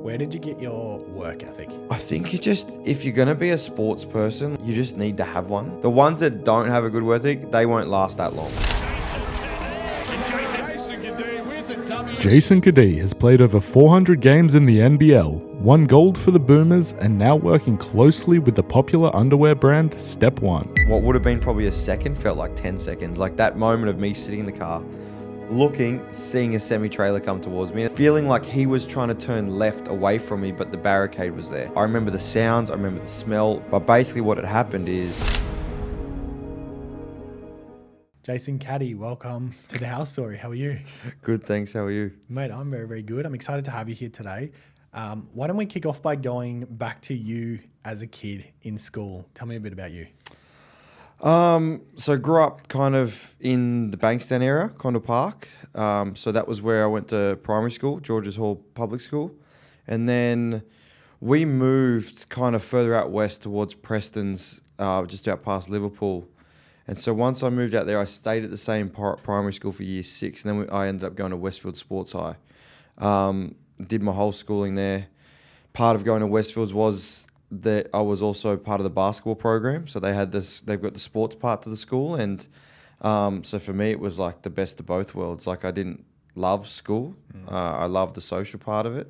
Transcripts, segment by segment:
Where did you get your work ethic? I think if you're going to be a sports person, you just need to have one. The ones that don't have a good work ethic, they won't last that long. Jason Cadee has played over 400 games in the NBL, won gold for the Boomers, and now working closely with the popular underwear brand Step One. What would have been probably a second felt like 10 seconds. Like that moment of me sitting in the car, looking, seeing a semi-trailer come towards me, and feeling like he was trying to turn left away from me, but the barricade was there. I remember the sounds, I remember the smell, but basically what had happened is... Jason Cadee, welcome to the house story. How are you? Good, thanks. How are you? Mate, I'm very, very good. I'm excited to have you here today. Why don't we kick off by going back to you as a kid in school? Tell me a bit about you. So grew up kind of in the Bankstown area, Condell Park. So that was where I went to primary school, Georges Hall Public School. And then we moved kind of further out west towards Preston's, just out past Liverpool. And so once I moved out there, I stayed at the same primary school for year 6. And then I ended up going to Westfield Sports High. Did my whole schooling there. Part of going to Westfields was that I was also part of the basketball program. So they've got the sports part to the school. And so for me, it was like the best of both worlds. Like I didn't love school. I loved the social part of it.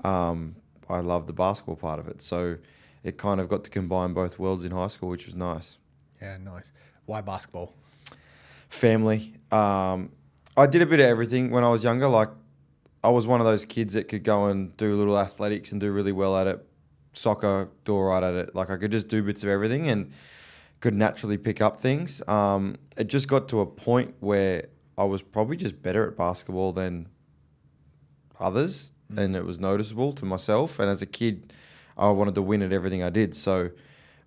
I loved the basketball part of it. So it kind of got to combine both worlds in high school, which was nice. Yeah, nice. Why basketball? Family. I did a bit of everything when I was younger. Like I was one of those kids that could go and do a little athletics and do really well at it. Soccer, do all right at it. Like I could just do bits of everything and could naturally pick up things. It just got to a point where I was probably just better at basketball than others, and it was noticeable to myself. And as a kid, I wanted to win at everything I did. So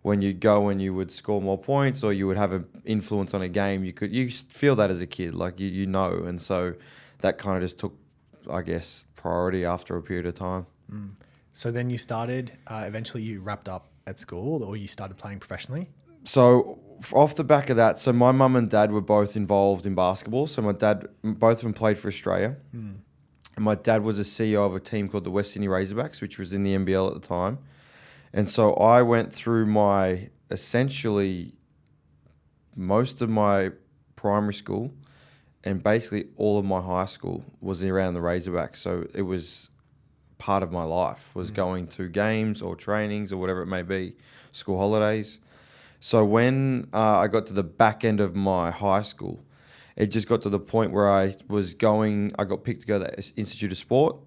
when you'd go and you would score more points or you would have an influence on a game, you feel that as a kid, like you know. And so that kind of just took, I guess, priority after a period of time. So then you started, eventually you wrapped up at school or you started playing professionally? So off the back of that, so my mum and dad were both involved in basketball. So my dad, both of them played for Australia. And my dad was a CEO of a team called the West Sydney Razorbacks, which was in the NBL at the time. And so I went through essentially most of my primary school and basically all of my high school was around the Razorbacks. So it was part of my life, was going to games or trainings or whatever it may be, school holidays. So when I got to the back end of my high school, it just got to the point where I got picked to go to the Institute of Sport.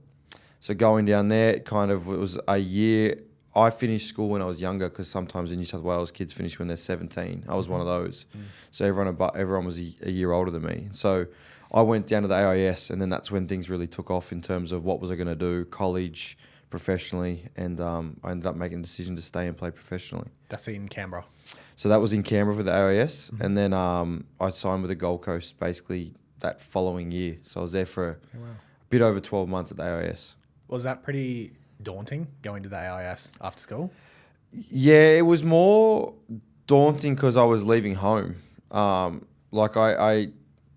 So going down there, it was a year. I finished school when I was younger because sometimes in New South Wales, kids finish when they're 17. I was one of those. So everyone was a year older than me. So I went down to the AIS, and then that's when things really took off in terms of what was I going to do, college, professionally, and I ended up making the decision to stay and play professionally. That's in Canberra. So that was in Canberra for the AIS, and then I signed with the Gold Coast basically that following year. So I was there for a bit over 12 months at the AIS. Was that pretty daunting going to the AIS after school? Yeah, it was more daunting because I was leaving home. Like I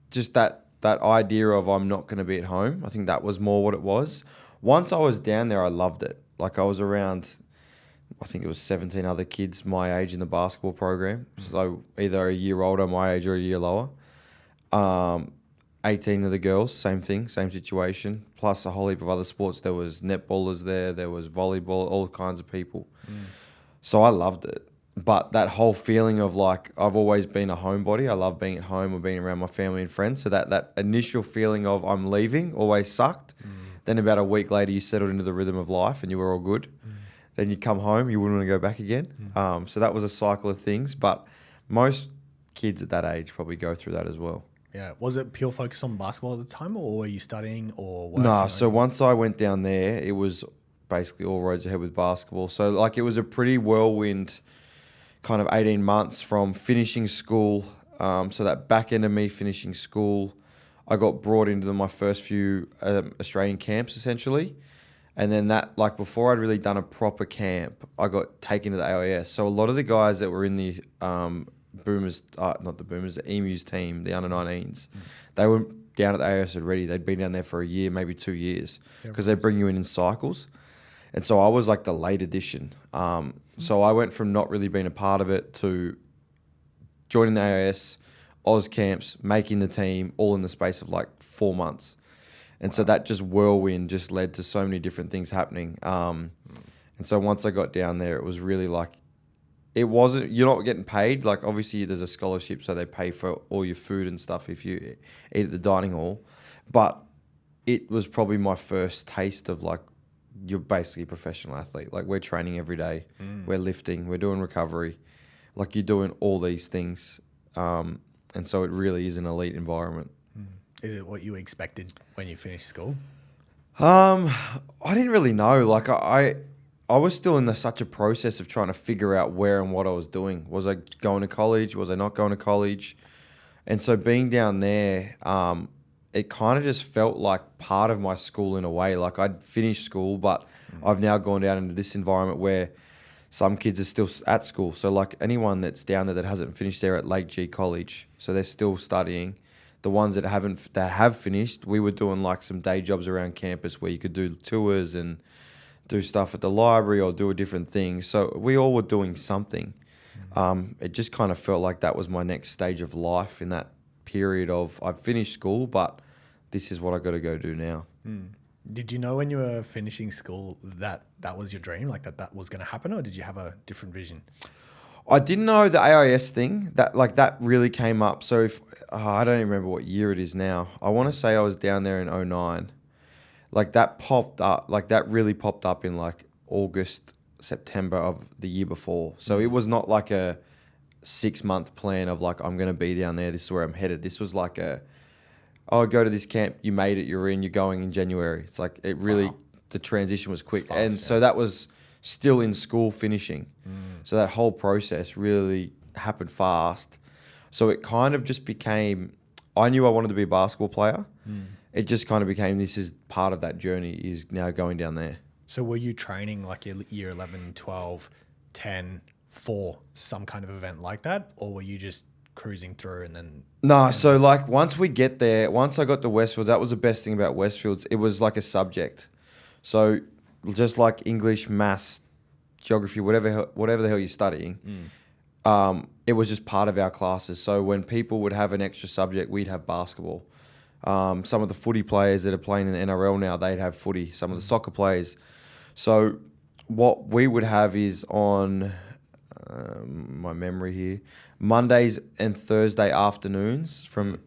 just that idea of I'm not going to be at home. I think that was more what it was. Once I was down there, I loved it. Like I was around, I think it was 17 other kids my age in the basketball program. So either a year older, my age, or a year lower. 18 of the girls, same thing, same situation. Plus a whole heap of other sports. There was netballers there was volleyball, all kinds of people. So I loved it. But that whole feeling of like, I've always been a homebody. I love being at home or being around my family and friends. So that initial feeling of I'm leaving always sucked. Then about a week later, you settled into the rhythm of life and you were all good. Then you come home, you wouldn't want to go back again. So that was a cycle of things. But most kids at that age probably go through that as well. Yeah. Was it pure focus on basketball at the time, or were you studying or working? No, so once I went down there, it was basically all roads ahead with basketball. So like it was a pretty whirlwind kind of 18 months from finishing school. So that back end of me finishing school, I got brought into my first few Australian camps essentially. And then that, like before I'd really done a proper camp, I got taken to the AIS. So a lot of the guys that were in the Boomers, the Emus team, the under-19s, they were down at the AIS already. They'd been down there for a year, maybe 2 years, because they bring you in cycles. And so I was like the late edition. So I went from not really being a part of it to joining the AIS, Oz camps, making the team, all in the space of like 4 months. And so that just whirlwind just led to so many different things happening. And so once I got down there, it was really like, it wasn't, you're not getting paid. Like obviously there's a scholarship, so they pay for all your food and stuff if you eat at the dining hall. But it was probably my first taste of like, you're basically a professional athlete. Like we're training every day, we're lifting, we're doing recovery. Like you're doing all these things. And so it really is an elite environment. Is it what you expected when you finished school? I didn't really know. Like I was still in such a process of trying to figure out where and what I was doing. Was I going to college? Was I not going to college? And so being down there, it kind of just felt like part of my school in a way. Like I'd finished school, but I've now gone down into this environment where some kids are still at school. So like anyone that's down there that hasn't finished there at Lake G College, so they're still studying. The ones that have finished, we were doing like some day jobs around campus where you could do tours and do stuff at the library or do a different thing. So we all were doing something. It just kind of felt like that was my next stage of life in that period of I've finished school, but this is what I got to go do now. Did you know when you were finishing school that was your dream, like that was going to happen, or did you have a different vision? I didn't know the AIS thing that really came up. So if I don't even remember what year it is now. I want to say I was down there in 2009. Like that popped up, like that really popped up in like August, September of the year before. So it was not like a 6-month plan of like, I'm going to be down there. This is where I'm headed. This was like go to this camp. You made it. You're going in January. It's like, it really, the transition was quick. Fast, So that was still in school finishing. So that whole process really happened fast. So it kind of just became, I knew I wanted to be a basketball player. It just kind of became, this is part of that journey is now going down there. So were you training like your year 11, 12, 10 for some kind of event like that? Or were you just cruising through and then... No, so like once we get there, once I got to Westfields, that was the best thing about Westfields. It was like a subject. So just like English, maths, geography, whatever the hell you're studying, it was just part of our classes. So when people would have an extra subject, we'd have basketball. Some of the footy players that are playing in the NRL now, they'd have footy. Some of the soccer players. So what we would have is on my memory here, Mondays and Thursday afternoons from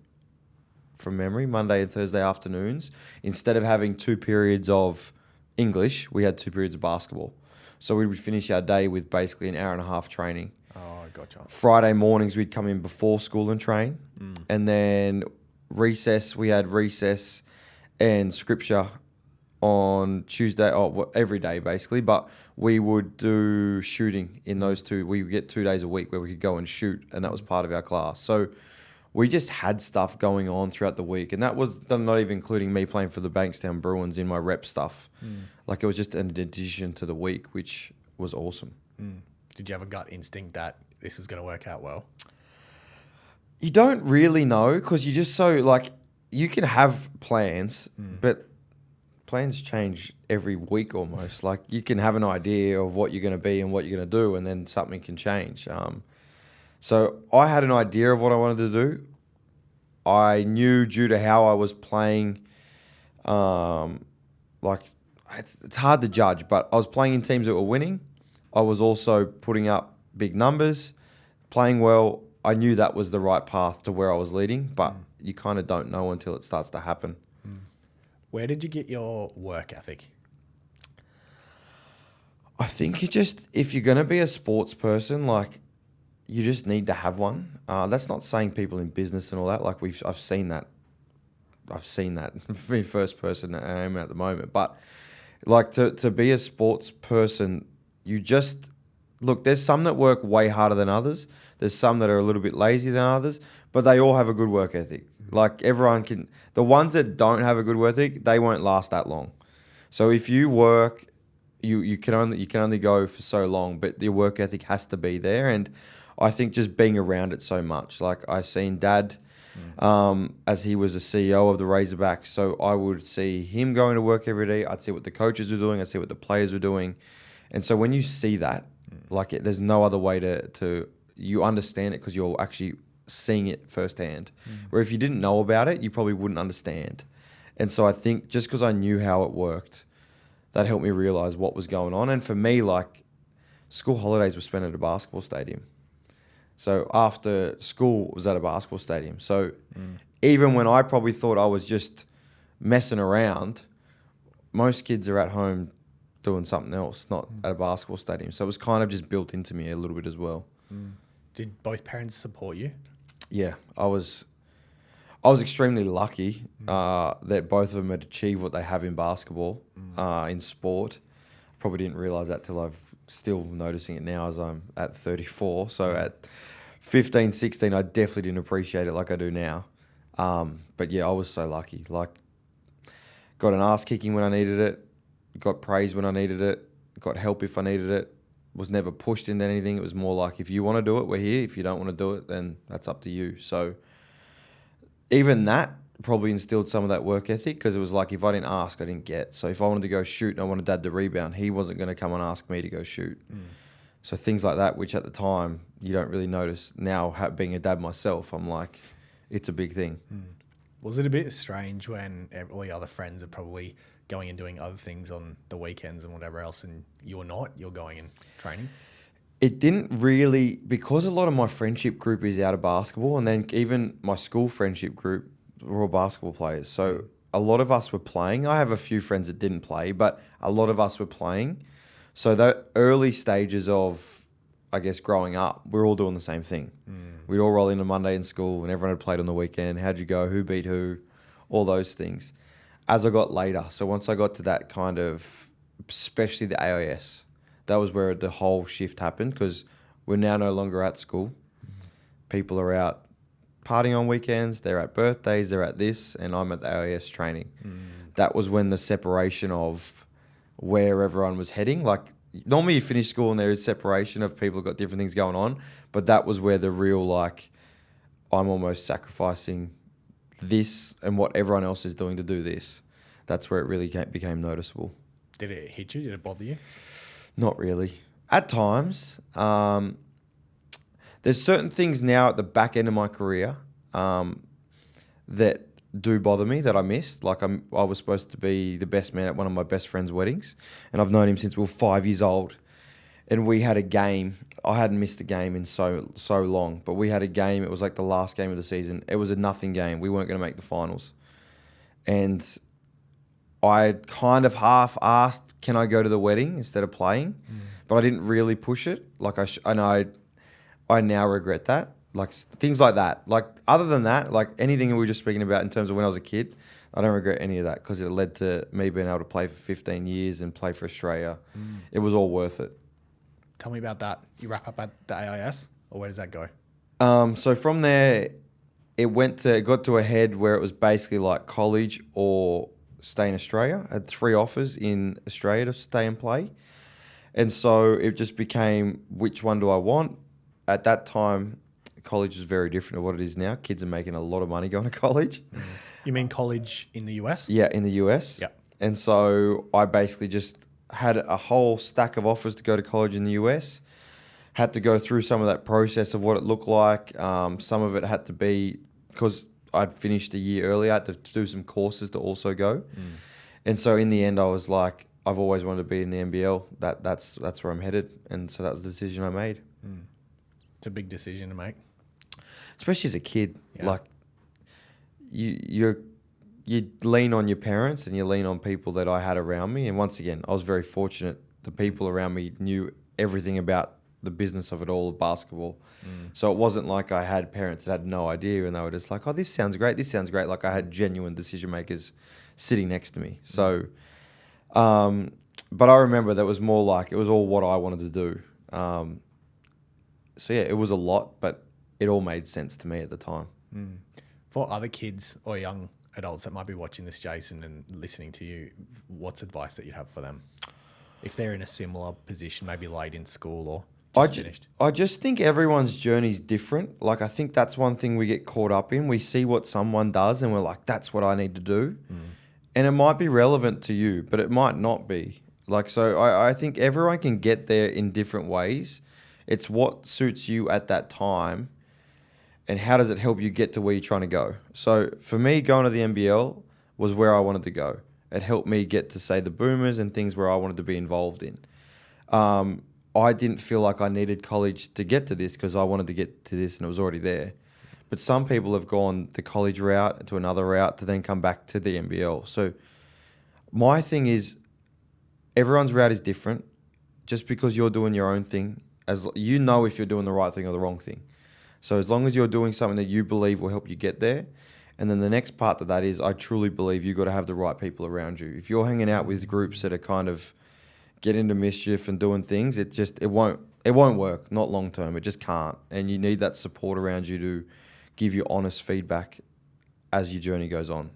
memory, Monday and Thursday afternoons, instead of having 2 periods of English, we had 2 periods of basketball. So we would finish our day with basically an hour and a half training. Oh, gotcha. Friday mornings, we'd come in before school and train. And then recess, we had recess and scripture on Tuesday, every day basically. But we would do shooting in those 2. We would get 2 days a week where we could go and shoot, and that was part of our class. So we just had stuff going on throughout the week. And that was not even including me playing for the Bankstown Bruins in my rep stuff. Like it was just an addition to the week, which was awesome. Did you have a gut instinct that this was going to work out well? You don't really know because you just so like, you can have plans, but plans change every week almost. Like you can have an idea of what you're going to be and what you're going to do, and then something can change. So I had an idea of what I wanted to do. I knew due to how I was playing, like it's hard to judge, but I was playing in teams that were winning. I was also putting up big numbers, playing well. I knew that was the right path to where I was leading, but you kind of don't know until it starts to happen. Where did you get your work ethic? I think if you're going to be a sports person, like you just need to have one. That's not saying people in business and all that. Like I've seen that. I've seen that in first person that I am at the moment. But like to be a sports person, you just look. There's some that work way harder than others. There's some that are a little bit lazy than others, but they all have a good work ethic. Like everyone can. The ones that don't have a good work ethic, they won't last that long. So if you work, you can only go for so long, but your work ethic has to be there. And I think just being around it so much, like I've seen Dad as he was a CEO of the Razorbacks. So I would see him going to work every day. I'd see what the coaches were doing. I'd see what the players were doing. And so when you see that, there's no other way to you understand it because you're actually seeing it firsthand. Where if you didn't know about it, you probably wouldn't understand. And so I think just because I knew how it worked, that helped me realize what was going on. And for me, school holidays were spent at a basketball stadium. So after school was at a basketball stadium. So even when I probably thought I was just messing around, most kids are at home doing something else, not at a basketball stadium. So it was kind of just built into me a little bit as well. Did both parents support you? Yeah, I was extremely lucky that both of them had achieved what they have in basketball, in sport. Probably didn't realise that till I'm still noticing it now as I'm at 34. So at 15, 16, I definitely didn't appreciate it like I do now. But yeah, I was so lucky. Got an ass kicking when I needed it, got praise when I needed it, got help if I needed it. Was never pushed into anything. It was more like, if you want to do it, we're here. If you don't want to do it, then that's up to you. So even that probably instilled some of that work ethic, because it was like, if I didn't ask, I didn't get. So if I wanted to go shoot and I wanted Dad to rebound, he wasn't going to come and ask me to go shoot. So things like that, which at the time you don't really notice. Now, being a dad myself, I'm like, it's a big thing. Was it a bit strange when all your other friends are probably going and doing other things on the weekends and whatever else, and you're not? You're going and training? It didn't really, because a lot of my friendship group is out of basketball, and then even my school friendship group were all basketball players. So a lot of us were playing. I have a few friends that didn't play, but a lot of us were playing. So the early stages of, I guess, growing up, we're all doing the same thing. We'd all roll in on Monday in school and everyone had played on the weekend. How'd you go? Who beat who? All those things. As I got later, so once I got to that kind of, especially the AIS, that was where the whole shift happened, because we're now no longer at school. People are out partying on weekends, they're at birthdays, they're at this, and I'm at the AIS training. That was when the separation of where everyone was heading. Normally you finish school and there is separation of people who've got different things going on, but that was where the real, I'm almost sacrificing this and what everyone else is doing to do this. That's where it really became noticeable. Did it hit you? Did it bother you? Not really. At times, there's certain things now at the back end of my career that do bother me that I missed. I was supposed to be the best man at one of my best friend's weddings, and I've known him since we were 5 years old. And we had a game. I hadn't missed a game in so long, but we had a game. It was like the last game of the season. It was a nothing game. We weren't going to make the finals. And I kind of half asked, can I go to the wedding instead of playing? But I didn't really push it. I now regret that. Things like that. Other than that, anything we were just speaking about in terms of when I was a kid, I don't regret any of that, because it led to me being able to play for 15 years and play for Australia. It was all worth it. Tell me about that. You wrap up at the AIS, or where does that go? So from there, it got to a head where it was basically like college or stay in Australia. I had 3 offers in Australia to stay and play. And so it just became, which one do I want? At that time, college was very different to what it is now. Kids are making a lot of money going to college. You mean college in the US? Yeah, in the US. Yeah. And so I basically just had a whole stack of offers to go to college in the US. Had to go through some of that process of what it looked like. Some of it had to be, because I'd finished a year earlier, I had to do some courses to also go. And so in the end, I was like, I've always wanted to be in the NBL. That's where I'm headed. And so that was the decision I made. It's a big decision to make. Especially as a kid. Yeah. You lean on your parents and you lean on people that I had around me. And once again, I was very fortunate. The people around me knew everything about the business of it all, of basketball. So it wasn't like I had parents that had no idea and they were just like, oh, this sounds great. I had genuine decision makers sitting next to me. So, but I remember that was more like, it was all what I wanted to do. So yeah, it was a lot, but it all made sense to me at the time. For other kids or young adults that might be watching this, Jason, and listening to you, what's advice that you'd have for them? If they're in a similar position, maybe late in school or finished? I just think everyone's journey is different. Like, I think that's one thing we get caught up in. We see what someone does and we're like, that's what I need to do. And it might be relevant to you, but it might not be. Like, so I think everyone can get there in different ways. It's what suits you at that time and how does it help you get to where you're trying to go. So for me, going to the NBL was where I wanted to go. It helped me get to, say, the Boomers and things where I wanted to be involved in. I didn't feel like I needed college to get to this because I wanted to get to this and it was already there. But some people have gone the college route to another route to then come back to the NBL. So my thing is, everyone's route is different. Just because you're doing your own thing, as you know if you're doing the right thing or the wrong thing. So as long as you're doing something that you believe will help you get there, and then the next part to that is I truly believe you've got to have the right people around you. If you're hanging out with groups that are kind of get into mischief and doing things, it won't work, not long term. It just can't. And you need that support around you to give you honest feedback as your journey goes on.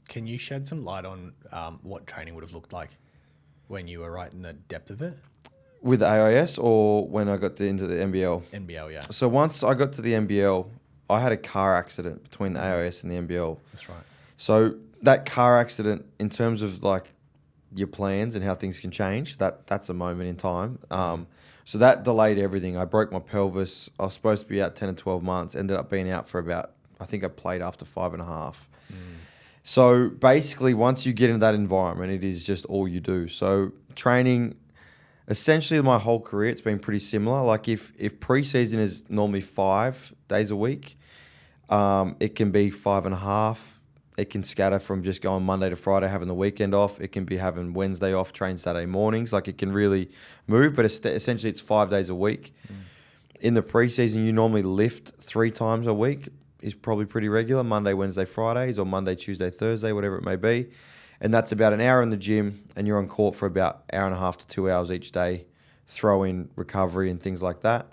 Can you shed some light on what training would have looked like when you were right in the depth of it? With the AIS or when I got into the NBL? NBL, yeah. So once I got to the NBL, I had a car accident between the AIS and the NBL. That's right. So that car accident, in terms of like your plans and how things can change, that's a moment in time. So that delayed everything. I broke my pelvis. I was supposed to be out 10 and 12 months. Ended up being out for about, I think I played after 5.5. So basically, once you get into that environment, it is just all you do. So training, essentially my whole career, it's been pretty similar. Like if preseason is normally 5 days a week, it can be 5.5. It can scatter from just going Monday to Friday, having the weekend off. It can be having Wednesday off, train Saturday mornings. Like it can really move, but essentially it's 5 days a week. In the preseason, you normally lift 3 times a week. Is probably pretty regular, Monday, Wednesday, Fridays, or Monday, Tuesday, Thursday, whatever it may be. And that's about an hour in the gym, and you're on court for about 1.5 to 2 hours each day, throw in recovery and things like that.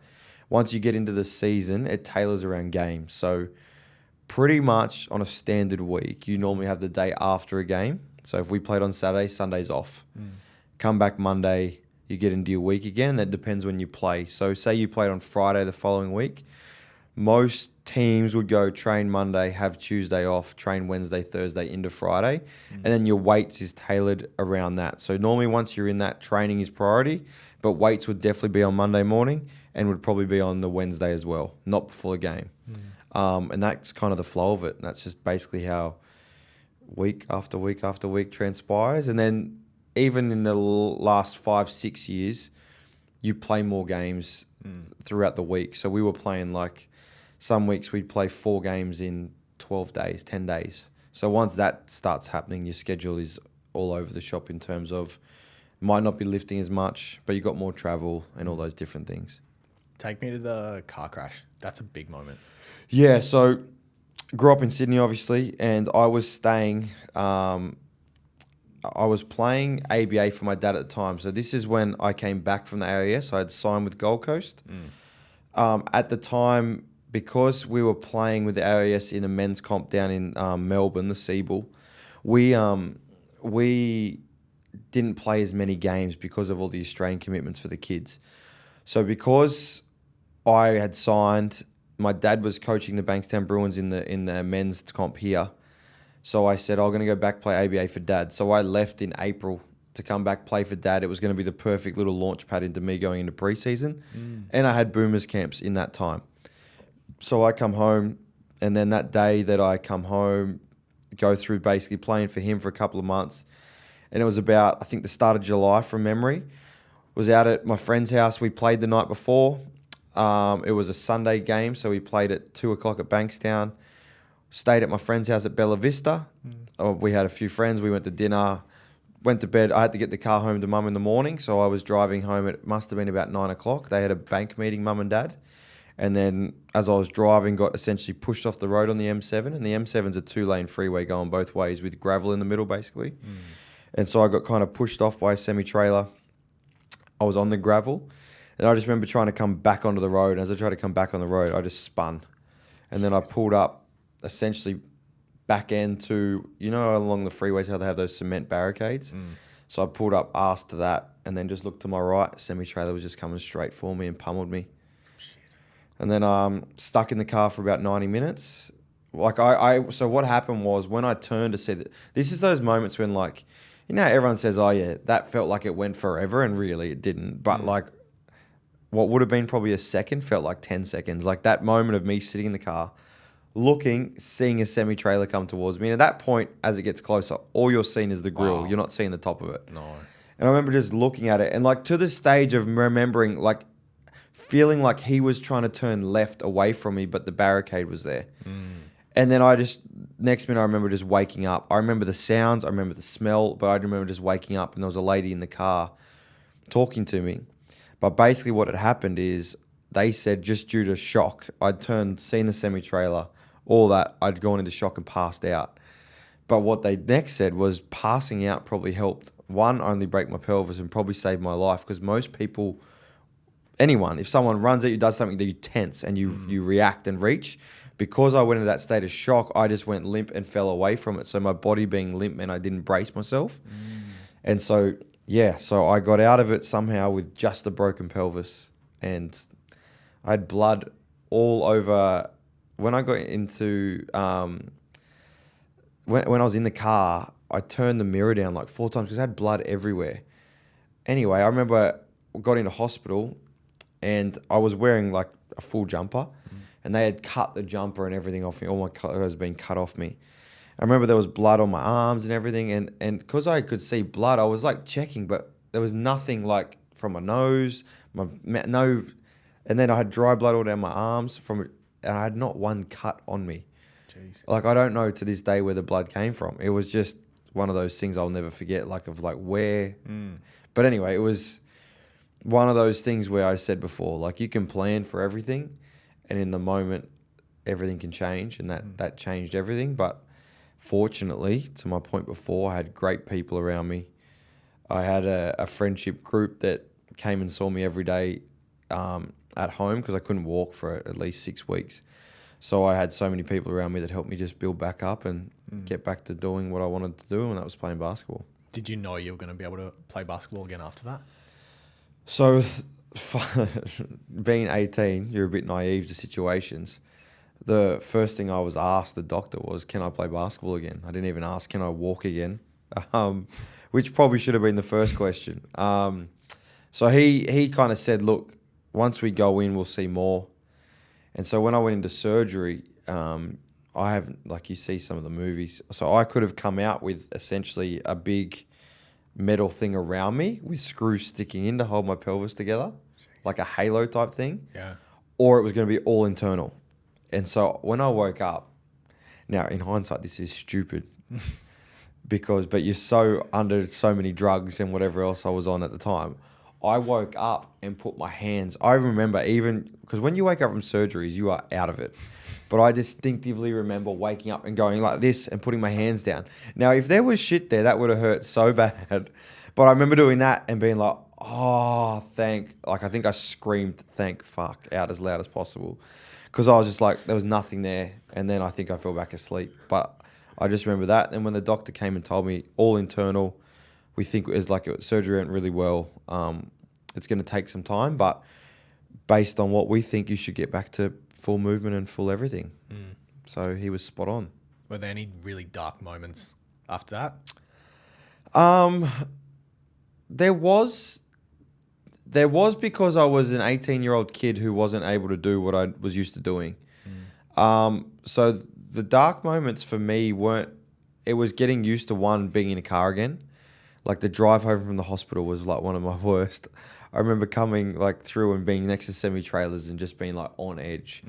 Once you get into the season, it tailors around games. So pretty much on a standard week, you normally have the day after a game. So if we played on Saturday, Sunday's off. Come back Monday, you get into your week again, and that depends when you play. So say you played on Friday the following week, most teams would go train Monday, have Tuesday off, train Wednesday, Thursday into Friday, and then your weights is tailored around that. So normally once you're in that, training is priority, but weights would definitely be on Monday morning and would probably be on the Wednesday as well, not before a game. And that's kind of the flow of it. And that's just basically how week after week after week transpires. And then even in the last 5-6 years, you play more games throughout the week. So we were playing like some weeks we'd play 4 games in 12 days, 10 days. So once that starts happening, your schedule is all over the shop in terms of might not be lifting as much, but you got more travel and all those different things. Take me to the car crash. That's a big moment. Yeah, so grew up in Sydney, obviously, and I was staying. I was playing ABA for my dad at the time. So this is when I came back from the AIS. I had signed with Gold Coast. At the time, because we were playing with the AIS in a men's comp down in Melbourne, the Seabull, we didn't play as many games because of all the Australian commitments for the kids. So because I had signed, my dad was coaching the Bankstown Bruins in the men's comp here. So I said, I'm going to go back play ABA for Dad. So I left in April to come back play for Dad. It was going to be the perfect little launch pad into me going into preseason. And I had Boomers camps in that time. So I come home, and then that day that I come home, go through basically playing for him for a couple of months. And it was about, I think, the start of July from memory. Was out at my friend's house. We played the night before. It was a Sunday game, so we played at 2 o'clock at Bankstown. Stayed at my friend's house at Bella Vista. We had a few friends. We went to dinner, went to bed. I had to get the car home to Mum in the morning, so I was driving home. It must have been about 9 o'clock. They had a bank meeting, Mum and Dad. And then as I was driving, got essentially pushed off the road on the M7. And the M7's a 2-lane freeway going both ways with gravel in the middle, basically. And so I got kind of pushed off by a semi-trailer. I was on the gravel. And I just remember trying to come back onto the road. And as I tried to come back on the road, I just spun. And then I pulled up essentially back end to, along the freeways, how they have those cement barricades. So I pulled up arse to that and then just looked to my right. Semi-trailer was just coming straight for me and pummeled me. And then stuck in the car for about 90 minutes. Like so what happened was when I turned to see that, this is those moments when like, you know, everyone says, oh yeah, that felt like it went forever, and really it didn't. But like what would have been probably a second felt like 10 seconds. Like that moment of me sitting in the car, looking, seeing a semi-trailer come towards me. And at that point, as it gets closer, all you're seeing is the grill. Wow. You're not seeing the top of it. No. And I remember just looking at it and like to the stage of remembering, like feeling like he was trying to turn left away from me, but the barricade was there. And then next minute I remember just waking up. I remember the sounds, I remember the smell, but I remember just waking up and there was a lady in the car talking to me. But basically what had happened is they said just due to shock, I'd seen the semi-trailer, all that, I'd gone into shock and passed out. But what they next said was passing out probably helped, one, only break my pelvis and probably save my life, because most people, anyone, if someone runs at you, does something, that you tense and you react and reach. Because I went into that state of shock, I just went limp and fell away from it. So my body being limp meant I didn't brace myself. And so, yeah, so I got out of it somehow with just a broken pelvis. And I had blood all over. When I got into, when I was in the car, I turned the mirror down like 4 times because I had blood everywhere. Anyway, I remember I got into hospital and I was wearing like a full jumper. And they had cut the jumper and everything off me. All my clothes had been cut off me. I remember there was blood on my arms and everything. And because I could see blood, I was like checking, but there was nothing like from my nose, no. And then I had dry blood all down my arms and I had not one cut on me. Jeez. Like, I don't know to this day where the blood came from. It was just one of those things I'll never forget, like where. But anyway, it was one of those things where I said before, like you can plan for everything. And in the moment, everything can change, and that changed everything. But fortunately, to my point before, I had great people around me. I had a friendship group that came and saw me every day at home because I couldn't walk for at least 6 weeks. So I had so many people around me that helped me just build back up and get back to doing what I wanted to do, and that was playing basketball. Did you know you were going to be able to play basketball again after that? So being 18, you're a bit naive to situations. The first thing I was asked, the doctor, was, can I play basketball again? I didn't even ask, can I walk again? Which probably should have been the first question. So he kind of said, look, once we go in, we'll see more. And so when I went into surgery, I have, like you see some of the movies, so I could have come out with essentially a big metal thing around me with screws sticking in to hold my pelvis together, like a halo type thing. Yeah. Or it was going to be all internal. And so when I woke up, now in hindsight, this is stupid but you're so under so many drugs and whatever else I was on at the time. I woke up and put my hands, I remember even, because when you wake up from surgeries, you are out of it. But I distinctively remember waking up and going like this and putting my hands down. Now, if there was shit there, that would have hurt so bad. But I remember doing that and being like, oh, I think I screamed, thank fuck, out as loud as possible. Because I was just like, there was nothing there. And then I think I fell back asleep. But I just remember that. And when the doctor came and told me, all internal, we think it was like surgery went really well. It's going to take some time, but based on what we think, you should get back to full movement and full everything. So he was spot on. Were there any really dark moments after that? There was because I was an 18-year-old kid who wasn't able to do what I was used to doing. So the dark moments for me it was getting used to, one, being in a car again. Like the drive home from the hospital was like one of my worst. I remember coming like through and being next to semi-trailers and just being like on edge.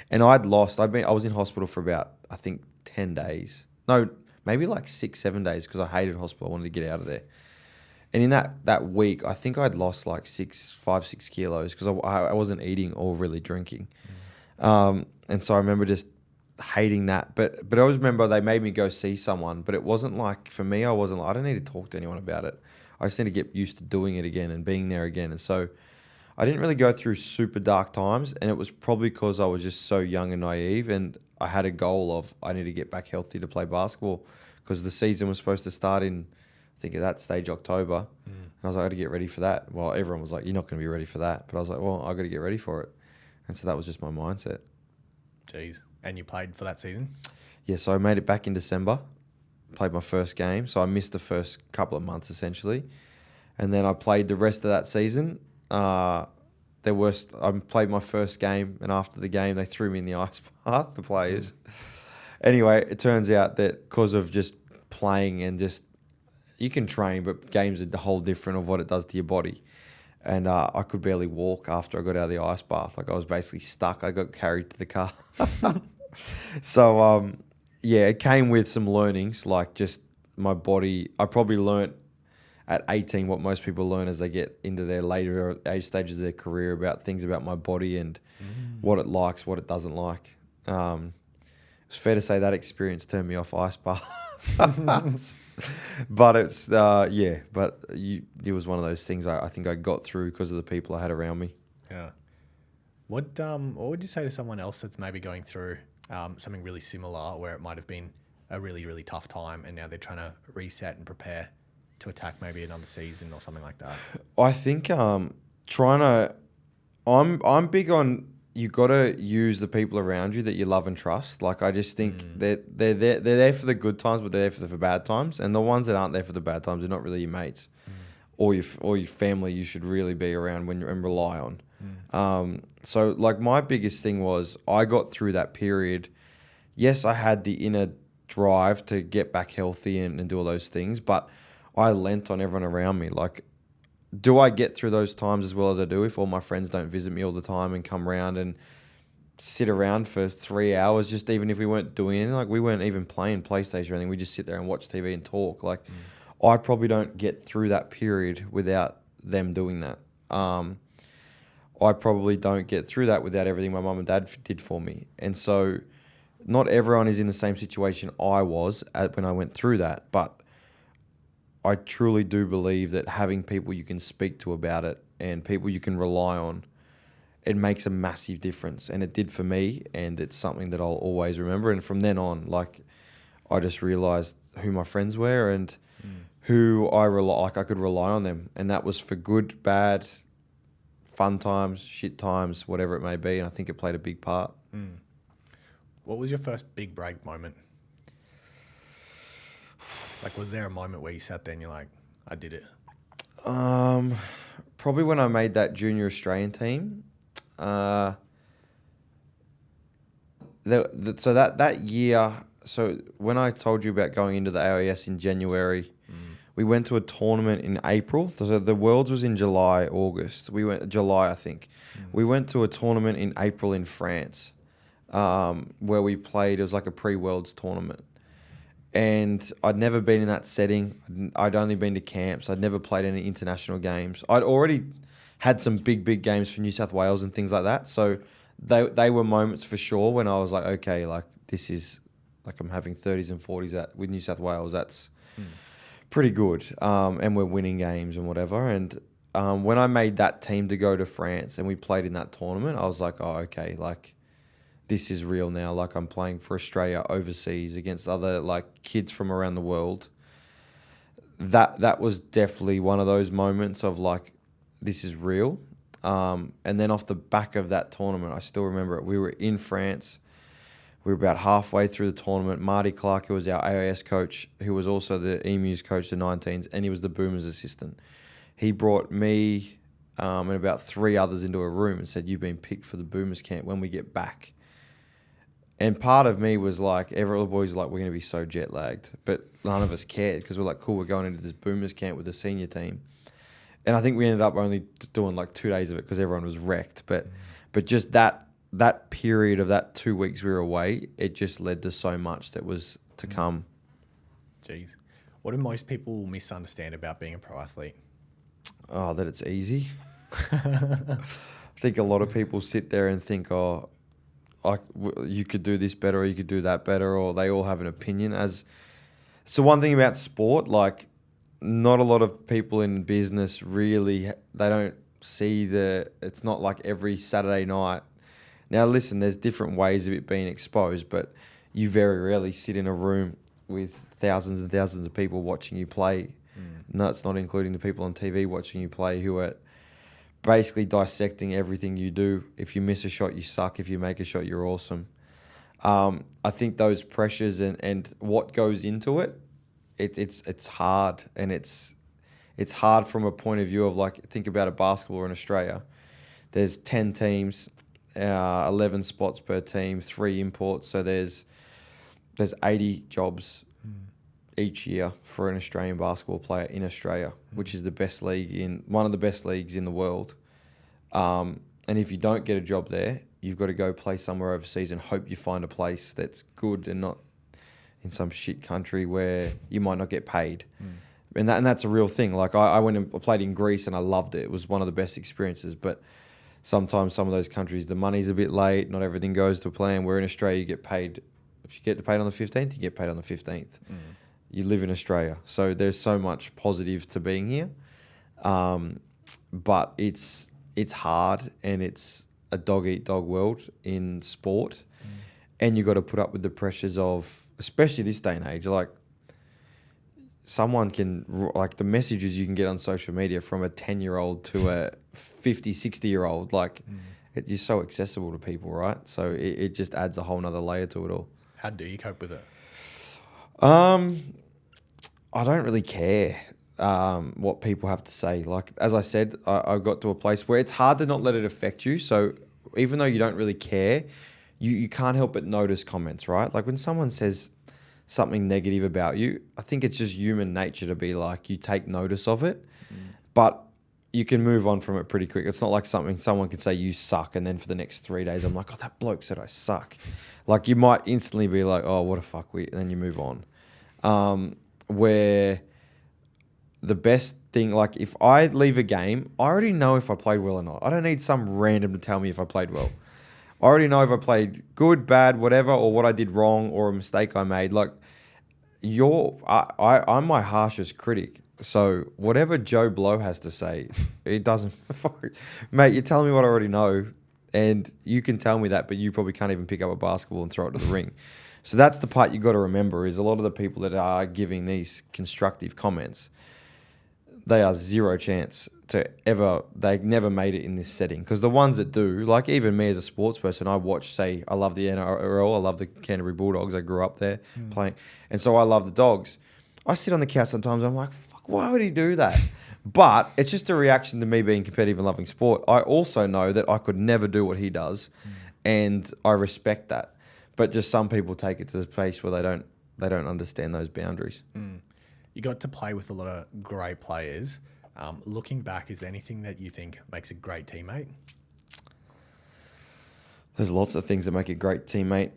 And I was in hospital for about, I think, 10 days. No, maybe like 6-7 days, because I hated hospital. I wanted to get out of there. And in that week, I think I'd lost like 5-6 kilos because I wasn't eating or really drinking. And so I remember just hating that. But I always remember they made me go see someone, but it wasn't like, for me, I don't need to talk to anyone about it. I just need to get used to doing it again and being there again. And so I didn't really go through super dark times, and it was probably because I was just so young and naive, and I had a goal of I need to get back healthy to play basketball, because the season was supposed to start in think at that stage, October. And I was like, I got to get ready for that. Well, everyone was like, you're not going to be ready for that. But I was like, well, I got to get ready for it. And so that was just my mindset. Jeez. And you played for that season? Yeah, so I made it back in December, played my first game. So I missed the first couple of months essentially. And then I played the rest of that season. I played my first game, and after the game, they threw me in the ice bath, the players. Anyway, it turns out that because of just playing and just, you can train, but games are the whole different of what it does to your body. And I could barely walk after I got out of the ice bath. Like I was basically stuck. I got carried to the car. So, yeah, it came with some learnings, like just my body. I probably learnt at 18 what most people learn as they get into their later age stages of their career about things about my body and what it likes, what it doesn't like. It's fair to say that experience turned me off ice baths. But it's, it was one of those things I think I got through because of the people I had around me. Yeah. What would you say to someone else that's maybe going through something really similar where it might have been a really, really tough time and now they're trying to reset and prepare to attack maybe another season or something like that? I think I'm big on, you got to use the people around you that you love and trust. Like I just think they're there for the good times, but they're there for the bad times. And the ones that aren't there for the bad times are not really your mates or your family. You should really be around and rely on. So like my biggest thing was I got through that period. Yes, I had the inner drive to get back healthy and do all those things, but I lent on everyone around me. Like, do I get through those times as well as I do if all my friends don't visit me all the time and come around and sit around for 3 hours, just even if we weren't doing anything? Like, we weren't even playing PlayStation or anything. We just sit there and watch TV and talk. Like, I probably don't get through that period without them doing that. I probably don't get through that without everything my mum and dad did for me. And so not everyone is in the same situation I was when I went through that, but I truly do believe that having people you can speak to about it and people you can rely on, it makes a massive difference. And it did for me, and it's something that I'll always remember. And from then on, like, I just realised who my friends were and who I could rely on them. And that was for good, bad, fun times, shit times, whatever it may be. And I think it played a big part. What was your first big break moment? Like, was there a moment where you sat there and you're like, I did it? Probably when I made that junior Australian team. So that year, so when I told you about going into the AIS in January, we went to a tournament in April. So the Worlds was in July, August. We went July, I think. We went to a tournament in April in France, where we played. It was like a pre-Worlds tournament. And I'd never been in that setting. I'd only been to camps. I'd never played any international games. I'd already had some big games for New South Wales and things like that. So they were moments for sure when I was like, okay, like this is, like I'm having 30s and 40s with New South Wales. That's pretty good. And we're winning games and whatever. And when I made that team to go to France and we played in that tournament, I was like, oh, okay, like, this is real now. Like, I'm playing for Australia overseas against other like kids from around the world. That was definitely one of those moments of like, this is real. And then off the back of that tournament, I still remember it. We were in France. We were about halfway through the tournament. Marty Clark, who was our AIS coach, who was also the Emus coach, the 19s, and he was the Boomers assistant. He brought me and about 3 others into a room and said, you've been picked for the Boomers camp when we get back. And part of me was like, every other boys were like, we're going to be so jet lagged. But none of us cared because we're like, cool, we're going into this Boomers camp with the senior team. And I think we ended up only doing like 2 days of it because everyone was wrecked. But just that period of that 2 weeks we were away, it just led to so much that was to come. Jeez. What do most people misunderstand about being a pro athlete? Oh, that it's easy. I think a lot of people sit there and think, oh, you could do this better or you could do that better, or they all have an opinion. So one thing about sport, like not a lot of people in business really, they don't see it's not like every Saturday night. Now listen, there's different ways of it being exposed, but you very rarely sit in a room with thousands and thousands of people watching you play. And that's not including the people on TV watching you play who are basically dissecting everything you do. If you miss a shot, you suck. If you make a shot, you're awesome. I think those pressures and what goes into it, it's hard, and it's hard from a point of view of, like, think about a basketball in Australia. There's 10 teams, 11 spots per team, 3 imports. So there's 80 jobs each year for an Australian basketball player in Australia, which is one of the best leagues in the world. And if you don't get a job there, you've got to go play somewhere overseas and hope you find a place that's good and not in some shit country where you might not get paid. And that's a real thing. Like, I went and played in Greece and I loved it. It was one of the best experiences. But sometimes some of those countries, the money's a bit late. Not everything goes to plan. Where in Australia, you get paid. If you get paid on the 15th, you get paid on the 15th. You live in Australia. So there's so much positive to being here. But it's hard, and it's a dog-eat-dog world in sport. And you got to put up with the pressures of, especially this day and age, like, someone can, like, the messages you can get on social media from a 10-year-old to a 50, 60-year-old, like, it's just so accessible to people, right? So it just adds a whole nother layer to it all. How do you cope with it? I don't really care what people have to say. Like, as I said, I got to a place where it's hard to not let it affect you. So even though you don't really care, you can't help but notice comments, right? Like, when someone says something negative about you, I think it's just human nature to be like, you take notice of it, but you can move on from it pretty quick. It's not like something someone could say you suck, and then for the next 3 days I'm like, oh, that bloke said I suck. Like, you might instantly be like, oh, what a fuckwit, and then you move on. Where the best thing, like, if I leave a game, I already know if I played well or not. I don't need some random to tell me if I played well. I already know if I played good, bad, whatever, or what I did wrong, or a mistake I made. Like, I'm my harshest critic. So whatever Joe Blow has to say, it doesn't. Mate, you're telling me what I already know, and you can tell me that, but you probably can't even pick up a basketball and throw it to the ring. So that's the part you got to remember, is a lot of the people that are giving these constructive comments, they are zero chance to ever, they never made it in this setting. Because the ones that do, like even me as a sports person, I watch, say, I love the NRL, I love the Canterbury Bulldogs, I grew up there playing, and so I love the Dogs. I sit on the couch sometimes, I'm like, fuck, why would he do that? But it's just a reaction to me being competitive and loving sport. I also know that I could never do what he does, and I respect that. But just some people take it to the place where they don't understand those boundaries. You got to play with a lot of great players. Looking back, is there anything that you think makes a great teammate? There's lots of things that make a great teammate.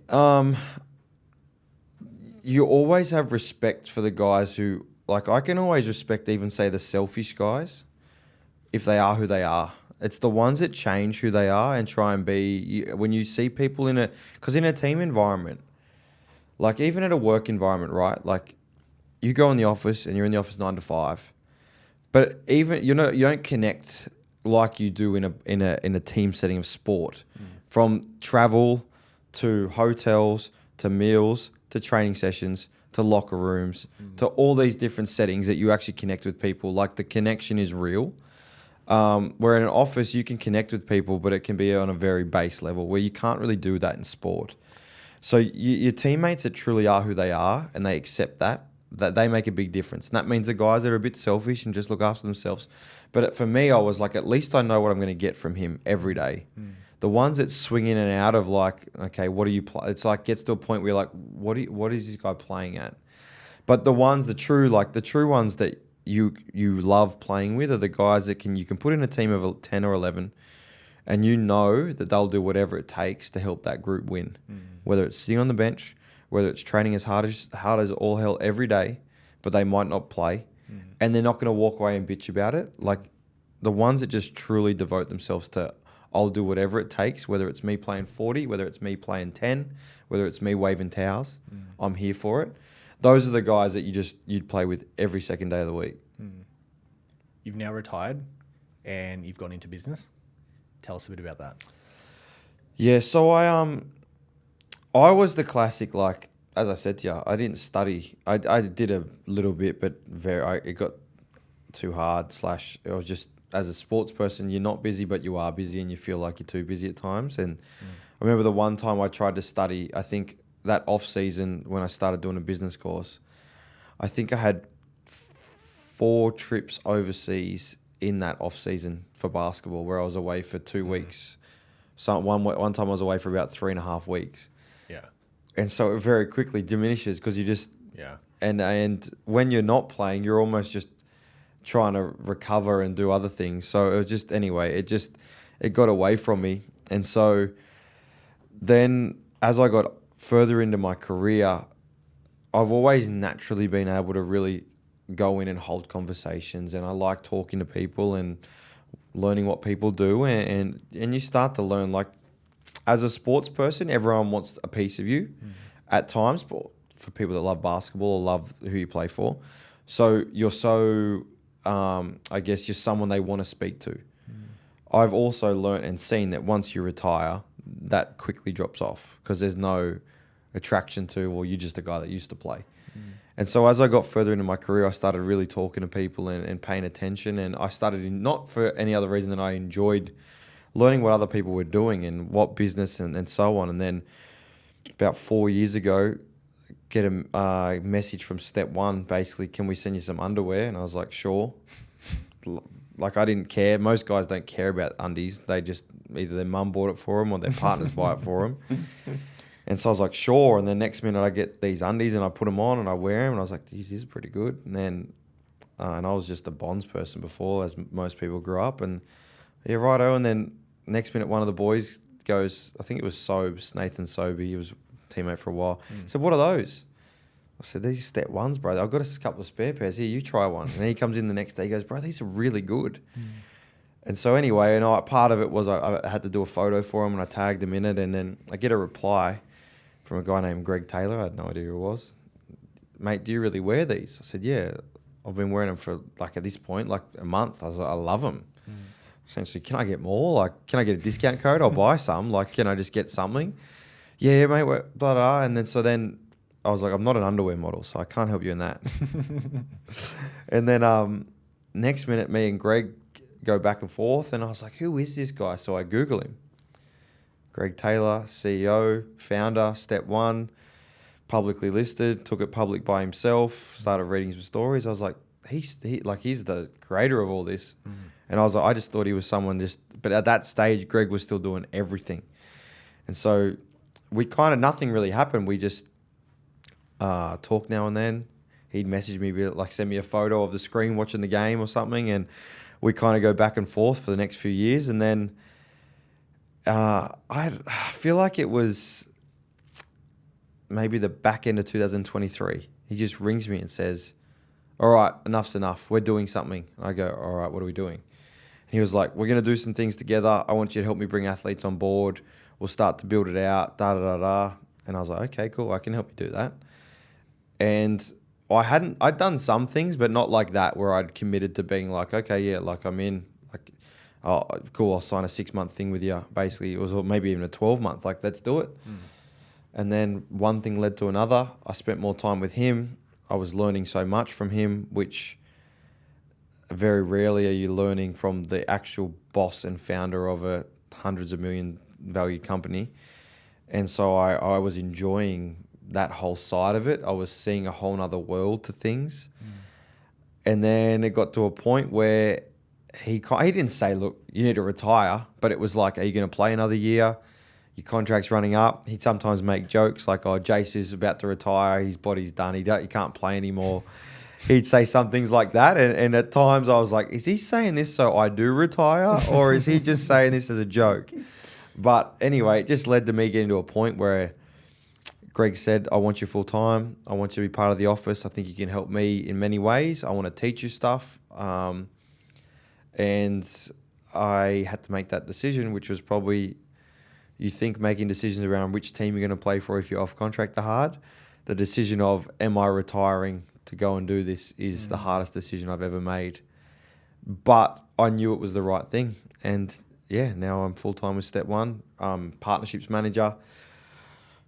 You always have respect for the guys who, like, I can always respect even, say, the selfish guys if they are who they are. It's the ones that change who they are and try and be, when you see people because in a team environment, like even at a work environment, right? Like, you go in the office and you're in the office 9 to 5, but even, you don't connect like you do in a team setting of sport. From travel to hotels to meals to training sessions to locker rooms to all these different settings that you actually connect with people. Like, the connection is real. Where in an office you can connect with people, but it can be on a very base level where you can't really do that in sport. So your teammates that truly are who they are and they accept that they make a big difference. And that means the guys that are a bit selfish and just look after themselves. But for me, I was like, at least I know what I'm going to get from him every day. The ones that swing in and out of like, okay, what do you play? It's like gets to a point where you're like, what is this guy playing at? But the true ones that you love playing with are the guys that you can put in a team of 10 or 11 and you know that they'll do whatever it takes to help that group win. Whether it's sitting on the bench, whether it's training as hard as all hell every day, but they might not play, and they're not going to walk away and bitch about it. Like, the ones that just truly devote themselves to, I'll do whatever it takes, whether it's me playing 40, whether it's me playing 10, whether it's me waving towels, I'm here for it. Those are the guys that you'd play with every second day of the week. You've now retired and you've gone into business. Tell us a bit about that. Yeah, so I was the classic, like, as I said to you, I didn't study. I did a little bit, but too hard. / it was just, as a sports person, you're not busy, but you are busy, and you feel like you're too busy at times. And I remember the one time I tried to study, I think that off season when I started doing a business course, I think I had 4 trips overseas in that off season for basketball, where I was away for 2 weeks. So one time I was away for about 3.5 weeks. Yeah. And so it very quickly diminishes because you just, Yeah. and when you're not playing, you're almost just trying to recover and do other things. So it was just, anyway, it got away from me. And so then as I got further into my career, I've always naturally been able to really go in and hold conversations, and I like talking to people and learning what people do, and you start to learn, like, as a sports person, everyone wants a piece of you at times, but for people that love basketball or love who you play for. So you're so, I guess you're someone they want to speak to. I've also learned and seen that once you retire, that quickly drops off because there's no attraction to, well, you're just a guy that used to play. And so as I got further into my career, I started really talking to people and paying attention. And I started not for any other reason than I enjoyed learning what other people were doing and what business and so on. And then about 4 years ago, get a message from Step One, basically, can we send you some underwear? And I was like, sure. Like, I didn't care. Most guys don't care about undies. They just, either their mum bought it for them or their partners buy it for them. And so I was like, sure. And the next minute I get these undies and I put them on and I wear them. And I was like, these are pretty good. And then, and I was just a Bonds person before, as most people grew up. And yeah, righto. And then next minute, one of the boys goes, I think it was Sobes, Nathan Sobey. He was a teammate for a while. He said, what are those? I said, these Step Ones, bro. I've got a couple of spare pairs. Here, you try one. And then he comes in the next day. He goes, bro, these are really good. And so anyway, and part of it was I had to do a photo for him and I tagged him in it. And then I get a reply from a guy named Greg Taylor. I had no idea who it was. Mate, do you really wear these? I said, yeah. I've been wearing them for, like, at this point, like a month. I was like, I love them. Essentially, can I get more? Like, can I get a discount code? I'll buy some. Like, can I just get something? Yeah, mate, blah, blah. And then I was like, I'm not an underwear model, so I can't help you in that. And then next minute, me and Greg go back and forth, and I was like, who is this guy? So I Google him. Greg Taylor, CEO, founder, Step One, publicly listed, took it public by himself, started reading some stories. I was like, he's the creator of all this. And I was like, I just thought he was someone but at that stage, Greg was still doing everything. And so we kind of, nothing really happened. We just talked now and then. He'd message me, like, send me a photo of the screen watching the game or something. And we kind of go back and forth for the next few years. And then I feel like it was maybe the back end of 2023. He just rings me and says, all right, enough's enough. We're doing something. And I go, all right, what are we doing? And he was like, we're going to do some things together. I want you to help me bring athletes on board. We'll start to build it out, da-da-da-da. And I was like, okay, cool. I can help you do that. And I'd done some things, but not like that, where I'd committed to being like, okay, yeah, like, I'm in. Like, oh, cool, I'll sign a 6-month thing with you. Basically, it was maybe even a 12-month. Like, let's do it. And then one thing led to another. I spent more time with him. I was learning so much from him, which very rarely are you learning from the actual boss and founder of a hundreds of million valued company. And so I was enjoying that whole side of it. I was seeing a whole nother world to things. And then it got to a point where he didn't say, look, you need to retire, but it was like, are you going to play another year? Your contract's running up. He'd sometimes make jokes like, oh, Jace is about to retire. His body's done. He can't play anymore. He'd say some things like that. And at times I was like, is he saying this so I do retire? Or is he just saying this as a joke? But anyway, it just led to me getting to a point where Greg said, I want you full time. I want you to be part of the office. I think you can help me in many ways. I want to teach you stuff. And I had to make that decision, which was probably, you think making decisions around which team you're going to play for if you're off contract are hard. The decision of, am I retiring to go and do this, is the hardest decision I've ever made. But I knew it was the right thing. And yeah, now I'm full-time with Step One, partnerships manager,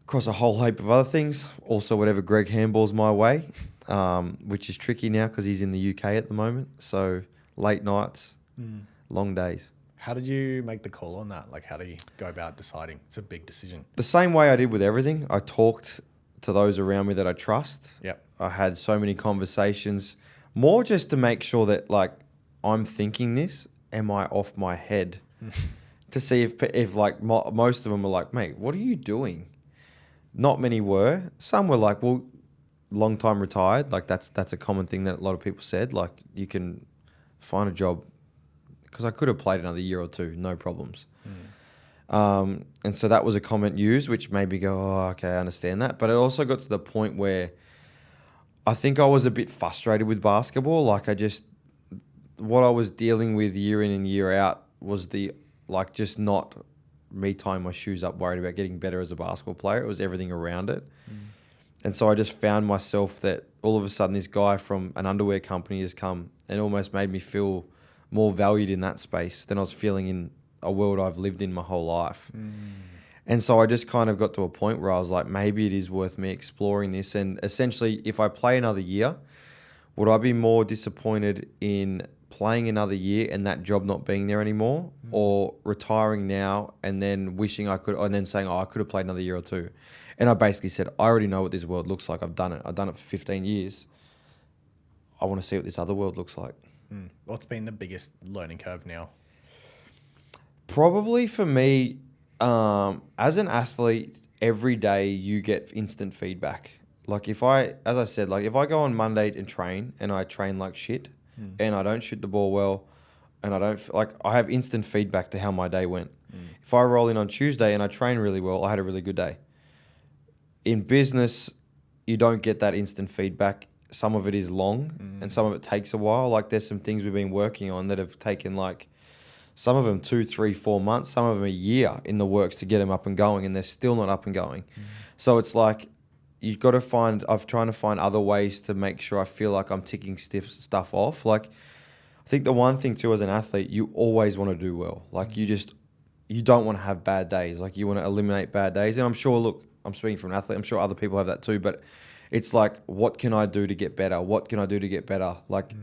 across a whole heap of other things. Also, whatever Greg handballs my way. which is tricky now because he's in the UK at the moment. So late nights, long days. How did you make the call on that? Like, how do you go about deciding? It's a big decision. The same way I did with everything. I talked to those around me that I trust. Yep. I had so many conversations, more just to make sure that, like, I'm thinking this. Am I off my head? To see if like most of them were like, mate, what are you doing? Not many were. Some were like, well, long time retired. Like that's a common thing that a lot of people said. Like you can find a job, because I could have played another year or two, no problems. And so that was a comment used, which made me go, oh, okay, I understand that. But it also got to the point where I think I was a bit frustrated with basketball. Like what I was dealing with year in and year out was just not me tying my shoes up, worried about getting better as a basketball player. It was everything around it. And so I just found myself that all of a sudden this guy from an underwear company has come and almost made me feel more valued in that space than I was feeling in a world I've lived in my whole life. And so I just kind of got to a point where I was like, maybe it is worth me exploring this. And essentially, if I play another year, would I be more disappointed in playing another year and that job not being there anymore, or retiring now and then wishing I could, and then saying, oh, I could have played another year or two? And I basically said, I already know what this world looks like. I've done it. I've done it for 15 years. I want to see what this other world looks like. What's been the biggest learning curve now? Probably for me, as an athlete, every day you get instant feedback. Like as I said, like if I go on Monday and train and I train like shit and I don't shoot the ball well and I have instant feedback to how my day went. If I roll in on Tuesday and I train really well, I had a really good day. In business, you don't get that instant feedback. Some of it is long and some of it takes a while. Like there's some things we've been working on that have taken like some of them 2, 3, 4 months, some of them a year in the works to get them up and going, and they're still not up and going. So it's like I'm trying to find other ways to make sure I feel like I'm ticking stuff off. Like I think the one thing too as an athlete, you always want to do well. Like you don't want to have bad days. Like you want to eliminate bad days. And I'm sure, look, I'm speaking from an athlete, I'm sure other people have that too, but it's like, what can I do to get better? What can I do to get better? Like,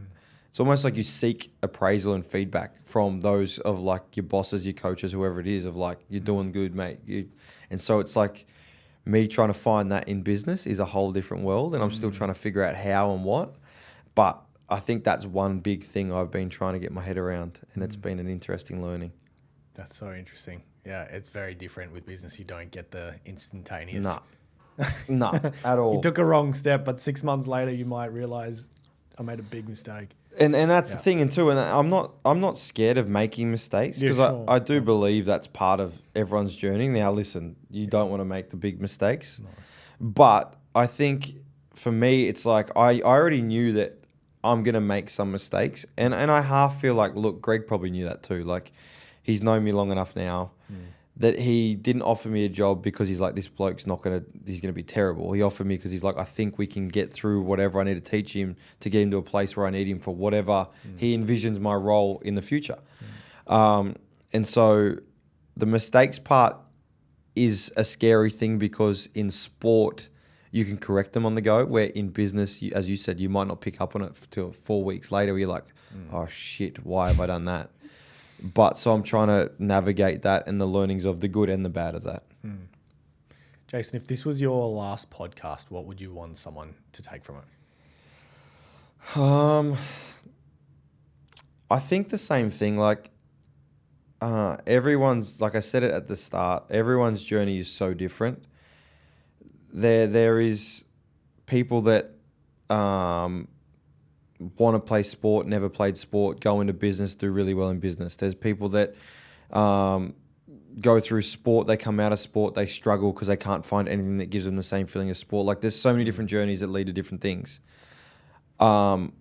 it's almost like you seek appraisal and feedback from those of like your bosses, your coaches, whoever it is, of like, you're doing good, mate. And so it's like me trying to find that in business is a whole different world, and I'm still trying to figure out how and what. But I think that's one big thing I've been trying to get my head around, and it's been an interesting learning. That's so interesting. Yeah, it's very different with business. You don't get the instantaneous. No, at all. You took a wrong step, but 6 months later, you might realize I made a big mistake. And that's the thing, and too, and I'm not scared of making mistakes, because I do believe that's part of everyone's journey. Now, listen, you don't want to make the big mistakes, but I think for me, it's like I already knew that I'm gonna make some mistakes, and I half feel like, look, Greg probably knew that too. Like he's known me long enough now that he didn't offer me a job because he's like, this bloke's he's gonna be terrible. He offered me because he's like, I think we can get through whatever I need to teach him to get him to a place where I need him for whatever he envisions my role in the future. And so the mistakes part is a scary thing, because in sport you can correct them on the go, where in business, as you said, you might not pick up on it till 4 weeks later where you're like, oh shit, why have I done that? But so I'm trying to navigate that and the learnings of the good and the bad of that. Jason, if this was your last podcast, what would you want someone to take from it? I think the same thing. Like everyone's, like I said it at the start, everyone's journey is so different. There is people that want to play sport, never played sport, go into business, do really well in business. There's people that go through sport, they come out of sport, they struggle because they can't find anything that gives them the same feeling as sport. Like there's so many different journeys that lead to different things. Part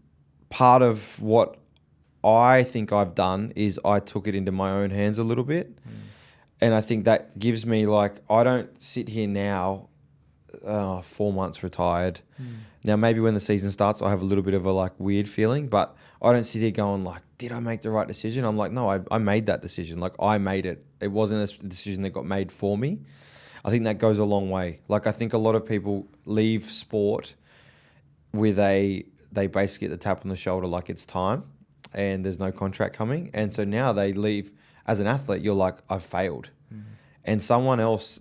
of what I think I've done is I took it into my own hands a little bit. And I think that gives me, like, I don't sit here now, 4 months retired. Now, maybe when the season starts, I have a little bit of a like weird feeling, but I don't sit here going like, did I make the right decision? I'm like, no, I made that decision. Like I made it. It wasn't a decision that got made for me. I think that goes a long way. Like I think a lot of people leave sport with they basically get the tap on the shoulder like it's time and there's no contract coming. And so now they leave as an athlete, you're like, I've failed. And someone else,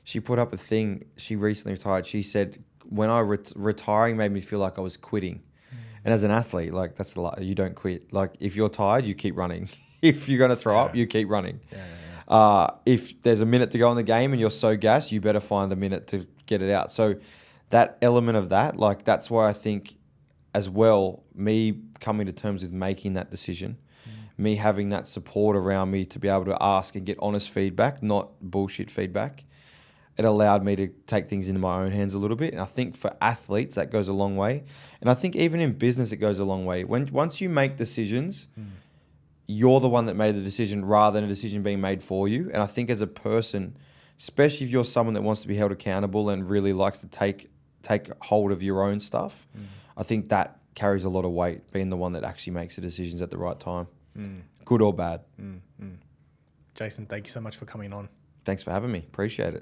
she put up a thing, she recently retired. She said, when I retiring made me feel like I was quitting. And as an athlete, like that's a lot. You don't quit. Like if you're tired, you keep running. If you're going to throw up, you keep running. If there's a minute to go in the game and you're so gassed, you better find a minute to get it out. So that element of that, like that's why I think as well, me coming to terms with making that decision, me having that support around me to be able to ask and get honest feedback, not bullshit feedback, it allowed me to take things into my own hands a little bit. And I think for athletes, that goes a long way. And I think even in business, it goes a long way. Once you make decisions, you're the one that made the decision rather than a decision being made for you. And I think as a person, especially if you're someone that wants to be held accountable and really likes to take hold of your own stuff, I think that carries a lot of weight, being the one that actually makes the decisions at the right time, good or bad. Jason, thank you so much for coming on. Thanks for having me. Appreciate it.